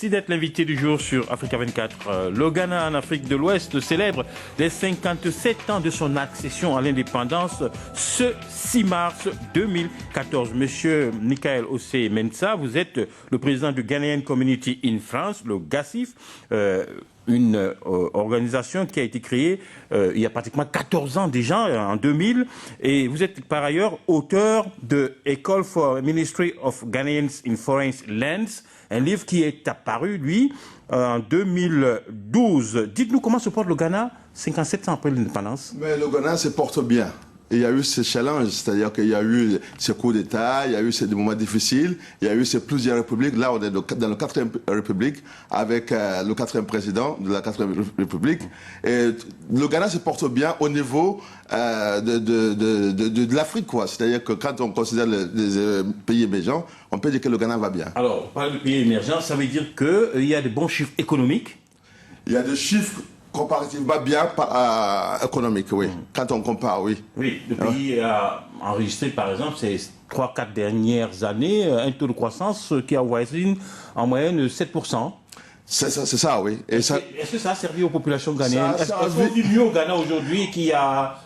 Merci d'être l'invité du jour sur Africa 24. Le Ghana en Afrique de l'Ouest célèbre les 57 ans de son accession à l'indépendance ce 6 mars 2014. Monsieur Michael Osei Mensah, vous êtes le président du Ghanaian Community in France, le GACIF, une organisation qui a été créée il y a pratiquement 14 ans déjà, en 2000. Et vous êtes par ailleurs auteur de A Call for Ministry of Ghanaians in Foreign Lands, un livre qui est apparu, lui, en 2012. Dites-nous comment se porte le Ghana 57 ans après l'indépendance. Mais le Ghana se porte bien. Il y a eu ces challenges, c'est-à-dire qu'il y a eu ces coups d'État, il y a eu ces moments difficiles, il y a eu ces plusieurs républiques. Là, on est dans la 4e République avec le 4e président de la 4e République. Et le Ghana se porte bien au niveau de l'Afrique, quoi. C'est-à-dire que quand on considère les pays émergents, on peut dire que le Ghana va bien. Alors, parler de pays émergents, ça veut dire qu'il y a de bons chiffres économiques. Il y a des chiffres comparativement bien économique, oui. Quand on compare, oui. Oui, le pays a enregistré, par exemple, ces 3-4 dernières années, un taux de croissance qui avoisine en moyenne 7%. C'est ça, oui. Est-ce que ça a servi aux populations ghanéennes? Est-ce qu'on vit mieux au Ghana aujourd'hui qu'il y a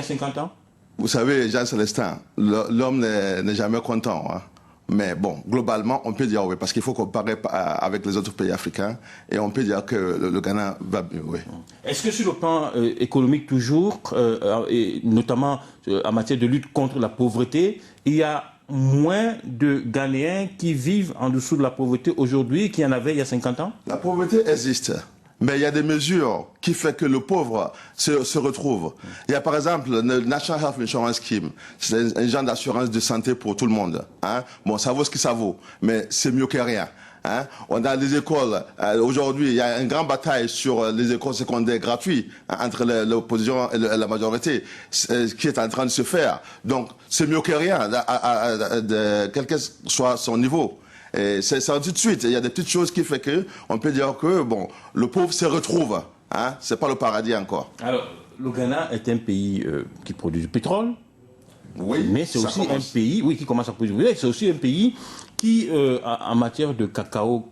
50 ans? Vous savez, Jean-Célestin, l'homme n'est jamais content, hein. Mais bon, globalement, on peut dire oui, parce qu'il faut comparer avec les autres pays africains, et on peut dire que le Ghana va mieux, oui. Est-ce que sur le plan économique toujours, et notamment en matière de lutte contre la pauvreté, il y a moins de Ghanéens qui vivent en dessous de la pauvreté aujourd'hui qu'il y en avait il y a 50 ans? La pauvreté existe. Mais il y a des mesures qui font que le pauvre se retrouve. Il y a par exemple le National Health Insurance Scheme. C'est un genre d'assurance de santé pour tout le monde, hein. Bon, ça vaut ce que ça vaut, mais c'est mieux que rien, hein. On a des écoles. Aujourd'hui, il y a une grande bataille sur les écoles secondaires gratuites, hein, entre l'opposition et la majorité, qui est en train de se faire. Donc, c'est mieux que rien, quel que soit son niveau. C'est tout de suite. Il y a des petites choses qui font que on peut dire que bon, le pauvre se retrouve. Hein? C'est pas le paradis encore. Alors, le Ghana est un pays qui produit du pétrole. Oui. Mais c'est aussi un pays, oui, qui commence à produire. C'est aussi un pays qui, en matière de cacao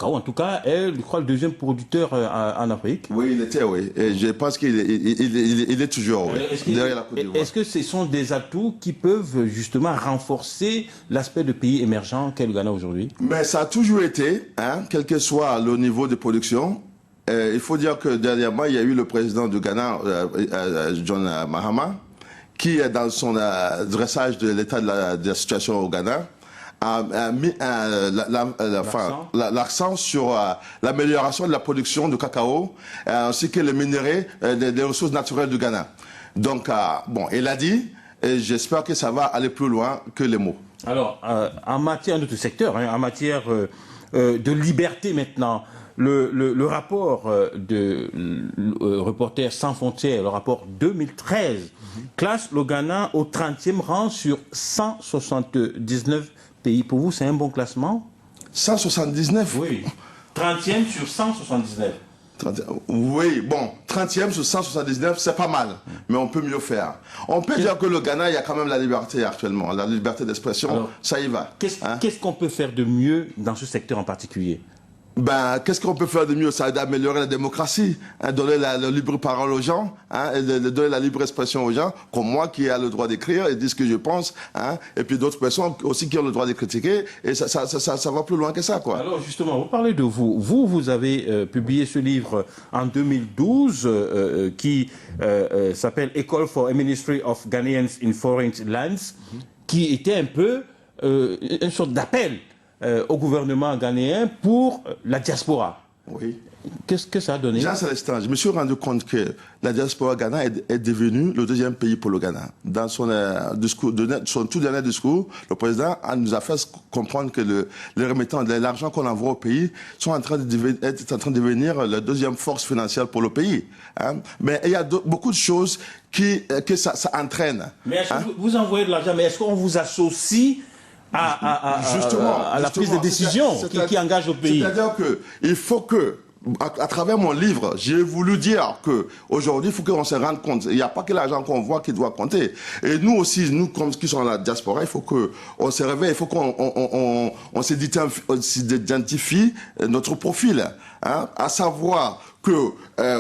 en tout cas, est, je crois, le deuxième producteur en Afrique. Oui, il était, oui. Et je pense qu'il est toujours, oui, derrière la Côte d'Ivoire. Est-ce que ce sont des atouts qui peuvent justement renforcer l'aspect de pays émergent qu'est le Ghana aujourd'hui? Mais ça a toujours été, hein, quel que soit le niveau de production. Il faut dire que dernièrement, il y a eu le président du Ghana, John Mahama, qui, dans son dressage de l'état de la situation au Ghana, a mis l'accent sur l'amélioration de la production de cacao, ainsi que les minerais des ressources naturelles du Ghana. Donc, bon, il a dit, et j'espère que ça va aller plus loin que les mots. Alors, en matière de tout secteur, hein, en matière de liberté maintenant, le rapport de Reporters sans frontières, le rapport 2013, classe le Ghana au 30e rang sur 179 pays. Pour vous, c'est un bon classement? 179? Oui. 30e sur 179. Oui, bon, 30e sur 179, c'est pas mal, mais on peut mieux faire. On peut dire que le Ghana, il y a quand même la liberté actuellement, la liberté d'expression, ça y va. Qu'est-ce qu'on peut faire de mieux dans ce secteur en particulier? Ben, qu'est-ce qu'on peut faire de mieux? Ça aide à améliorer la démocratie, hein, donner la libre parole aux gens, hein, et donner la libre expression aux gens, comme moi qui ai le droit d'écrire et dire ce que je pense, hein, et puis d'autres personnes aussi qui ont le droit de critiquer, et ça va plus loin que ça, quoi. Alors justement, vous parlez de vous. Vous avez publié ce livre en 2012 qui s'appelle A Call for a Ministry of Ghanaians in Foreign Lands, qui était un peu une sorte d'appel au gouvernement ghanéen pour la diaspora. Oui. Qu'est-ce que ça a donné? Jean-Célestin, je me suis rendu compte que la diaspora Ghana est devenue le deuxième pays pour le Ghana. Dans son tout dernier discours, le président nous a fait comprendre que les remettants, l'argent qu'on envoie au pays, sont en train de devenir la deuxième force financière pour le pays, hein. Mais il y a beaucoup de choses que ça entraîne. Mais est-ce que vous envoyez de l'argent, mais est-ce qu'on vous associe à la prise de décision qui engage le pays? C'est-à-dire qu'il faut que à travers mon livre, j'ai voulu dire que aujourd'hui, il faut qu'on se rende compte. Il n'y a pas que l'argent qu'on voit qui doit compter. Et nous aussi, nous comme qui sommes dans la diaspora, il faut qu'on se réveille, il faut qu'on s'identifie notre profil, hein, à savoir que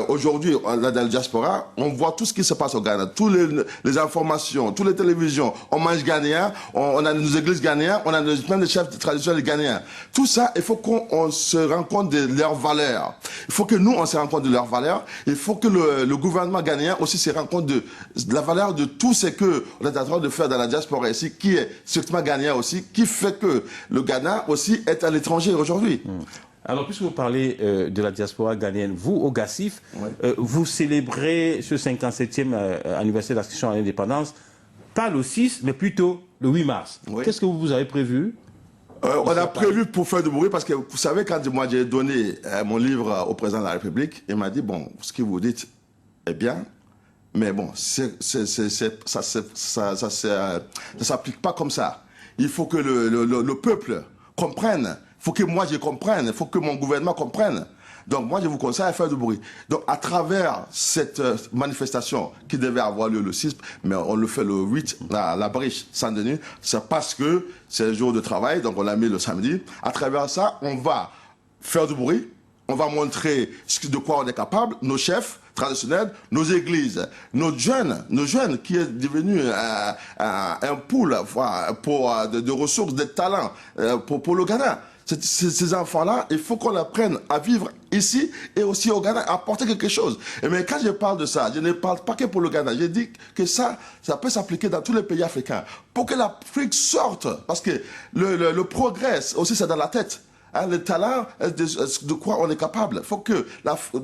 aujourd'hui, dans la diaspora, on voit tout ce qui se passe au Ghana, toutes les informations, toutes les télévisions. On mange ghanéen, on a nos églises ghanéennes, on a plein de chefs traditionnels ghanéens. Tout ça, il faut qu'on se rende compte de leurs valeurs. Il faut que nous, on se rende compte de leurs valeurs. Il faut que le gouvernement ghanéen aussi se rende compte de la valeur de tout ce que on est en train de faire dans la diaspora ici, qui est strictement ghanéen aussi, qui fait que le Ghana aussi est à l'étranger aujourd'hui. Alors, puisque vous parlez de la diaspora ghanéenne, vous, au GACIF, vous célébrez ce 57e anniversaire de l'accession à l'indépendance, pas le 6, mais plutôt le 8 mars. Oui. Qu'est-ce que vous avez prévu? On a prévu pour faire du bruit, parce que vous savez, quand moi j'ai donné mon livre au président de la République, il m'a dit, bon, ce que vous dites est bien, mais bon, ça s'applique pas comme ça. Il faut que le peuple comprenne. Il faut que moi je comprenne, il faut que mon gouvernement comprenne. Donc moi je vous conseille à faire du bruit. Donc à travers cette manifestation qui devait avoir lieu le 6, mais on le fait le 8 à la Briche Saint-Denis, c'est parce que c'est le jour de travail, donc on l'a mis le samedi. À travers ça, on va faire du bruit, on va montrer de quoi on est capable, nos chefs traditionnels, nos églises, nos jeunes qui est devenu un pool de ressources, de talents pour le Ghana. Ces enfants-là, il faut qu'on apprenne à vivre ici et aussi au Ghana, à apporter quelque chose. Mais quand je parle de ça, je ne parle pas que pour le Ghana. Je dis que ça peut s'appliquer dans tous les pays africains. Pour que l'Afrique sorte, parce que le progrès aussi, c'est dans la tête. Hein, le talent, de quoi on est capable. Il faut que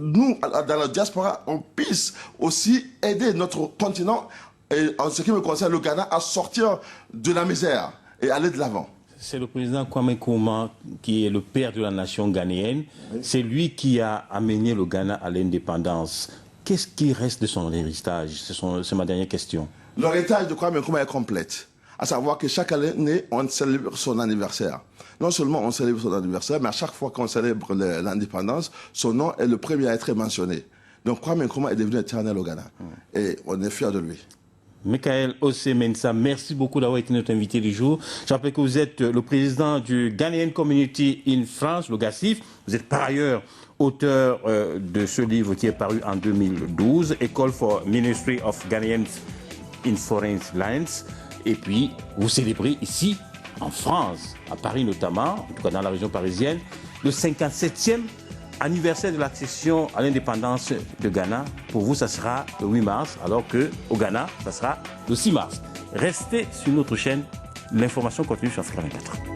nous, dans la diaspora, on puisse aussi aider notre continent, et en ce qui me concerne le Ghana, à sortir de la misère et aller de l'avant. C'est le président Kwame Nkrumah qui est le père de la nation ghanéenne. Oui. C'est lui qui a amené le Ghana à l'indépendance. Qu'est-ce qui reste de son héritage? C'est ma dernière question. L'héritage de Kwame Nkrumah est complète. À savoir que chaque année, on célèbre son anniversaire. Non seulement on célèbre son anniversaire, mais à chaque fois qu'on célèbre l'indépendance, son nom est le premier à être mentionné. Donc Kwame Nkrumah est devenu éternel au Ghana. Et on est fiers de lui. Michael Osei-Mensah, merci beaucoup d'avoir été notre invité du jour. Je rappelle que vous êtes le président du Ghanaian Community in France, le GACIF. Vous êtes par ailleurs auteur de ce livre qui est paru en 2012, École for Ministry of Ghanaians in Foreign Lands. Et puis, vous célébrez ici, en France, à Paris notamment, en tout cas dans la région parisienne, le 57e anniversaire de l'accession à l'indépendance de Ghana. Pour vous, ça sera le 8 mars, alors qu'au Ghana, ça sera le 6 mars. Restez sur notre chaîne. L'information continue sur Africa 24.